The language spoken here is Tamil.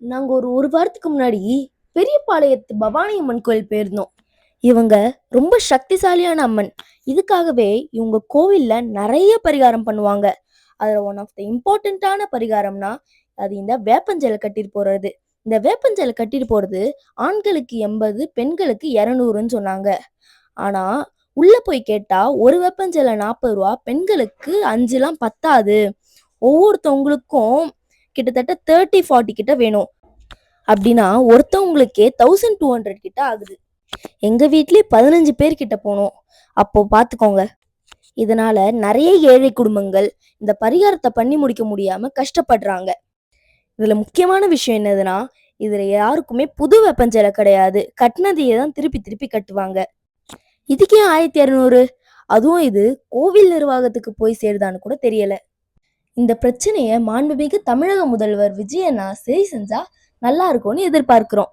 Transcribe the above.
நாங்க ஒரு வாரத்துக்கு முன்னாடி பெரியபாளையத்து பவானி அம்மன் கோயில் போயிருந்தோம். இவங்க ரொம்ப சக்திசாலியான அம்மன். இதுக்காகவே இவங்க கோவில்ல நிறைய பரிகாரம் பண்ணுவாங்க. அதுல ஒன் ஆஃப் த இம்பார்ட்டன்டான பரிகாரம்னா அது இந்த வேப்பஞ்சலை கட்டிட்டு போறது. இந்த வேப்பஞ்சலை கட்டிட்டு போறது ஆண்களுக்கு 80, பெண்களுக்கு 200ன்னு சொன்னாங்க. ஆனா உள்ள போய் கேட்டா ஒரு வேப்பஞ்சலை 40 ரூபா, பெண்களுக்கு 5லாம் பத்தாது. ஒவ்வொருத்தவங்களுக்கும் கிட்டத்தட்ட 30-40 கிட்ட வேணும். அப்படின்னா ஒருத்தவங்களுக்கே 1200 கிட்ட ஆகுது. எங்க வீட்லயே 15 பேர் கிட்ட போனோம். அப்போ பாத்துக்கோங்க. இதனால நிறைய ஏழை குடும்பங்கள் இந்த பரிகாரத்தை பண்ணி முடிக்க முடியாம கஷ்டப்படுறாங்க. இதுல முக்கியமான விஷயம் என்னதுன்னா, இதுல யாருக்குமே புது வெப்பஞ்சலை கிடையாது. கட்டினதையே தான் திருப்பி திருப்பி கட்டுவாங்க. இதுக்கே 1200? அதுவும் இது கோவில் நிர்வாகத்துக்கு போய் சேருதான்னு கூட தெரியல. இந்த பிரச்சனைய மாண்புமிகு தமிழக முதல்வர் விஜயண்ணா சரி செஞ்சா நல்லா இருக்கும்னு எதிர்பார்க்கிறோம்.